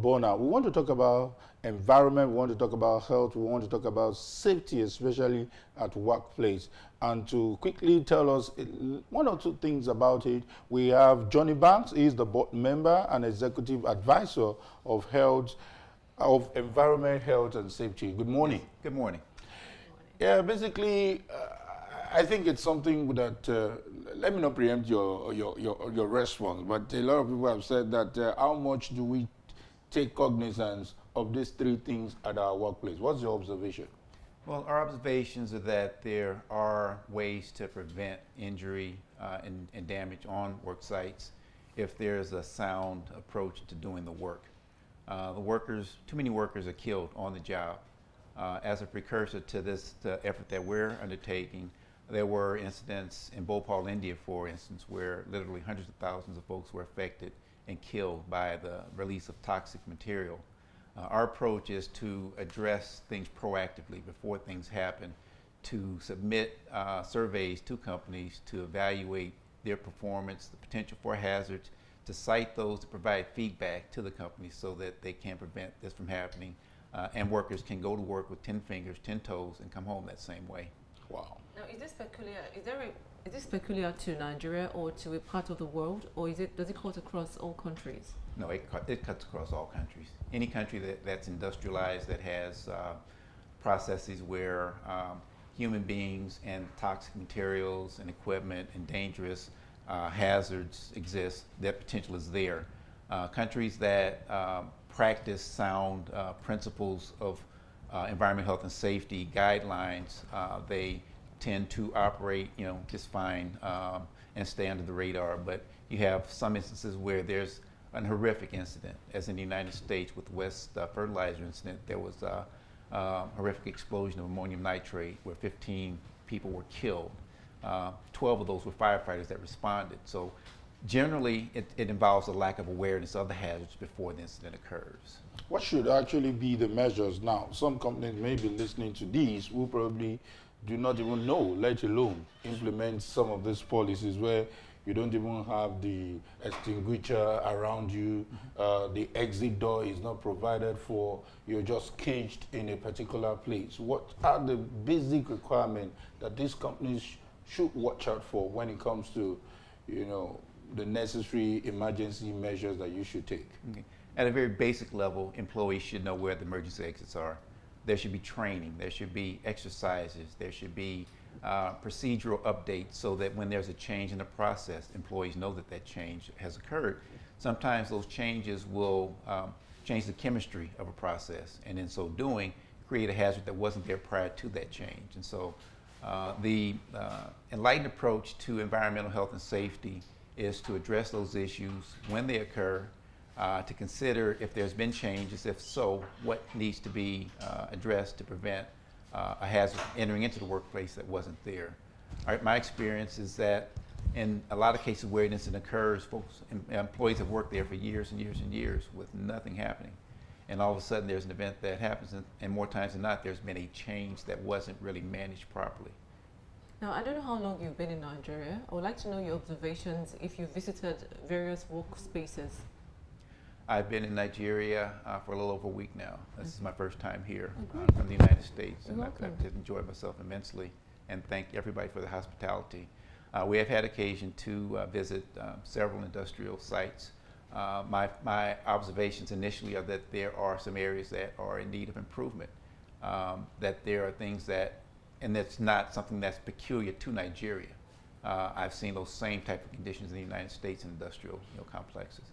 burnout. We want to talk about environment, we want to talk about health, we want to talk about safety, especially at workplace. And to quickly tell us one or two things about it, we have Johnnie Banks. He is the board member and executive advisor of health, of environment, health, and safety. Good morning. Yes. Good morning. Yeah, basically, I think it's something that, let me not preempt your response, but a lot of people have said that how much do we take cognizance of these three things at our workplace? What's your observation? Well, our observations are that there are ways to prevent injury and damage on work sites if there's a sound approach to doing the work. Too many workers are killed on the job. As a precursor to this effort that we're undertaking, there were incidents in Bhopal, India, for instance, where literally hundreds of thousands of folks were affected and killed by the release of toxic material. Our approach is to address things proactively before things happen, to submit surveys to companies to evaluate their performance, the potential for hazards, to cite those, to provide feedback to the companies so that they can prevent this from happening, and workers can go to work with 10 fingers, 10 toes, and come home that same way. Wow. Now, is this peculiar? Is this peculiar to Nigeria or to a part of the world, or does it cut across all countries? No, it cuts across all countries. Any country that's industrialized, that has processes where human beings and toxic materials and equipment and dangerous hazards exist, that potential is there. Countries that practice sound principles of environmental health and safety guidelines, they tend to operate, just fine and stay under the radar. But you have some instances where there's an horrific incident, as in the United States with the West fertilizer incident. There was a horrific explosion of ammonium nitrate where 15 people were killed. 12 of those were firefighters that responded. So generally, it involves a lack of awareness of the hazards before the incident occurs. What should actually be the measures now? Some companies may be listening to these who probably do not even know, let alone implement some of these policies where you don't even have the extinguisher around you, the exit door is not provided for, you're just caged in a particular place. What are the basic requirements that these companies should watch out for when it comes to, the necessary emergency measures that you should take? Okay. At a very basic level, employees should know where the emergency exits are. There should be training, there should be exercises, there should be procedural updates so that when there's a change in the process, employees know that that change has occurred. Sometimes those changes will change the chemistry of a process, and in so doing, create a hazard that wasn't there prior to that change. And so the enlightened approach to environmental health and safety is to address those issues when they occur, to consider if there's been changes, if so, what needs to be addressed to prevent a hazard entering into the workplace that wasn't there. My experience is that in a lot of cases where an incident occurs, employees have worked there for years and years and years with nothing happening. And all of a sudden there's an event that happens, and more times than not, there's been a change that wasn't really managed properly. Now, I don't know how long you've been in Nigeria. I would like to know your observations if you visited various workspaces. I've been in Nigeria for a little over a week now. This is my first time here from the Great. United States, and Welcome. I've enjoyed myself immensely, and thank everybody for the hospitality. We have had occasion to visit several industrial sites. My observations initially are that there are some areas that are in need of improvement, that there are things that, and that's not something that's peculiar to Nigeria. I've seen those same type of conditions in the United States in industrial complexes.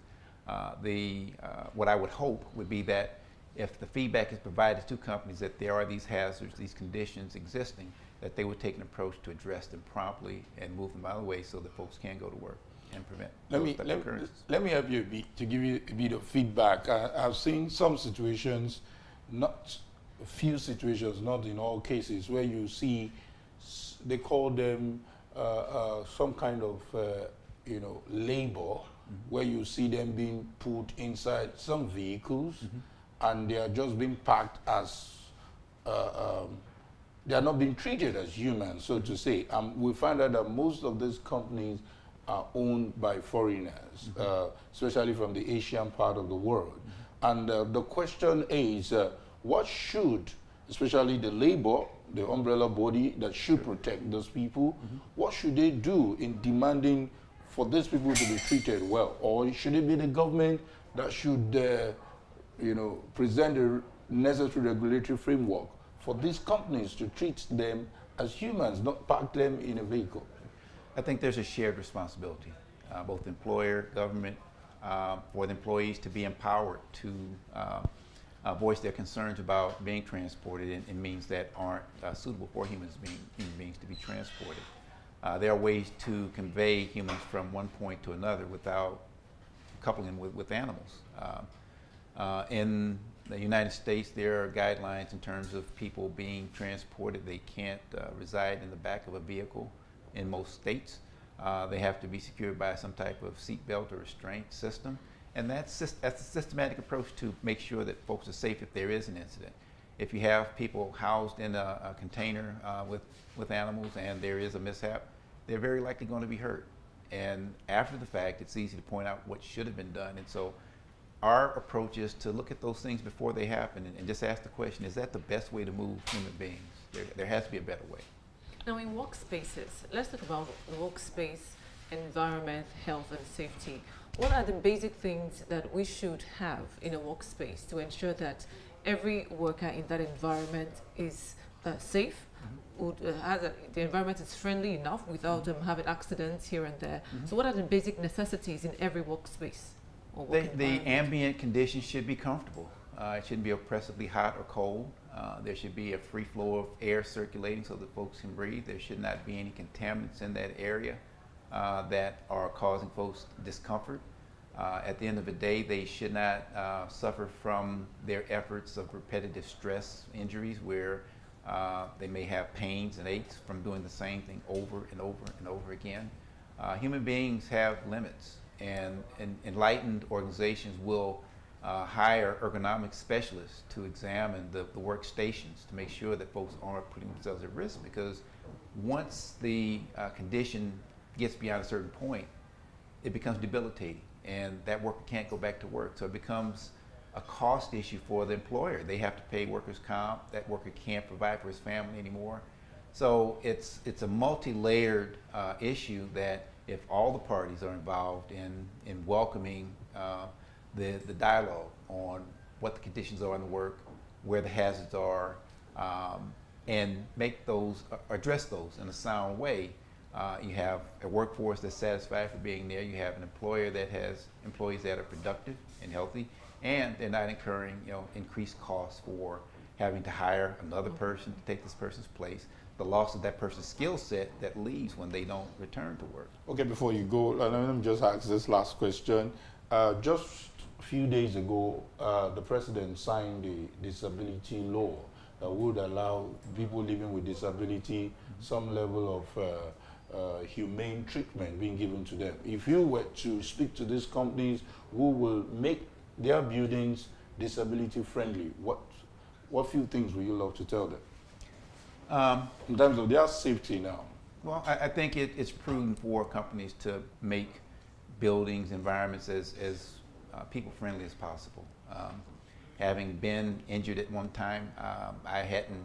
What I would hope would be that if the feedback is provided to companies that there are these hazards, these conditions existing, that they would take an approach to address them promptly and move them out of the way so that folks can go to work and prevent occurrences. Let me help you a bit to give you a bit of feedback. I've seen some situations, not a few situations, not in all cases, where you see, they call them some kind of labor, where you see them being put inside some vehicles, and they are just being packed as, they are not being treated as humans, so to say. We find out that most of these companies are owned by foreigners, especially from the Asian part of the world. And the question is, what should, especially the labor, the umbrella body that should protect those people, what should they do in demanding for these people to be treated well? Or should it be the government that should, present the necessary regulatory framework for these companies to treat them as humans, not park them in a vehicle? I think there's a shared responsibility, both employer, government, for the employees to be empowered to voice their concerns about being transported in means that aren't suitable for human beings to be transported. There are ways to convey humans from one point to another without coupling them with animals. In the United States, there are guidelines in terms of people being transported. They can't reside in the back of a vehicle in most states. They have to be secured by some type of seatbelt or restraint system. And that's a systematic approach to make sure that folks are safe if there is an incident. If you have people housed in a container with animals and there is a mishap, they're very likely going to be hurt. And after the fact, it's easy to point out what should have been done. And so our approach is to look at those things before they happen and just ask the question, is that the best way to move human beings? There has to be a better way. Now in workspaces, let's talk about the workspace, environment, health and safety. What are the basic things that we should have in a workspace to ensure that every worker in that environment is safe, the environment is friendly enough without having accidents here and there? So what are the basic necessities in every workspace? Or the ambient conditions should be comfortable. It shouldn't be oppressively hot or cold. There should be a free flow of air circulating so that folks can breathe. There should not be any contaminants in that area that are causing folks discomfort. At the end of the day, they should not suffer from their efforts of repetitive stress injuries where they may have pains and aches from doing the same thing over and over and over again. Human beings have limits, and enlightened organizations will hire ergonomic specialists to examine the workstations to make sure that folks aren't putting themselves at risk, because once the condition gets beyond a certain point, it becomes debilitating and that worker can't go back to work. So it becomes a cost issue for the employer. They have to pay workers' comp. That worker can't provide for his family anymore. So it's a multi-layered issue that if all the parties are involved in welcoming the dialogue on what the conditions are in the work, where the hazards are, and address those in a sound way, you have a workforce that's satisfied for being there. You have an employer that has employees that are productive and healthy, and they're not incurring increased costs for having to hire another person to take this person's place, the loss of that person's skill set that leaves when they don't return to work. Okay, before you go, let me just ask this last question. Just a few days ago, the president signed the disability law that would allow people living with disability some level of humane treatment being given to them. If you were to speak to these companies who will make their buildings disability friendly, what few things would you love to tell them in terms of their safety now? Well, I think it's prudent for companies to make buildings, environments as people friendly as possible. Having been injured at one time, I hadn't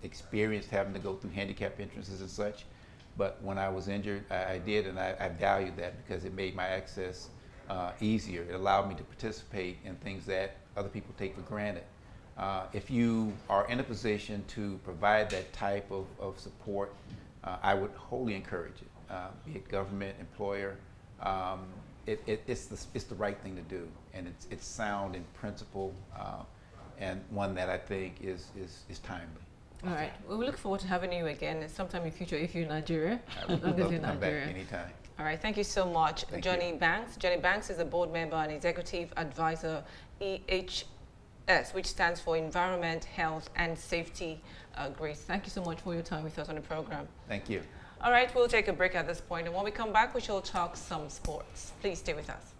experienced having to go through handicap entrances and such, but when I was injured, I did, and I valued that because it made my access easier. It allowed me to participate in things that other people take for granted. If you are in a position to provide that type of support, I would wholly encourage it, be it government, employer. It's the right thing to do, and it's sound in principle, and one that I think is timely. All right. Well, we look forward to having you again sometime in future if you're in Nigeria. I would love to come back anytime. All right. Thank you so much, Johnnie Banks. Johnnie Banks is a board member and executive advisor, EHS, which stands for Environment, Health and Safety GRADES. Thank you so much for your time with us on the program. Thank you. All right. We'll take a break at this point, and when we come back, we shall talk some sports. Please stay with us.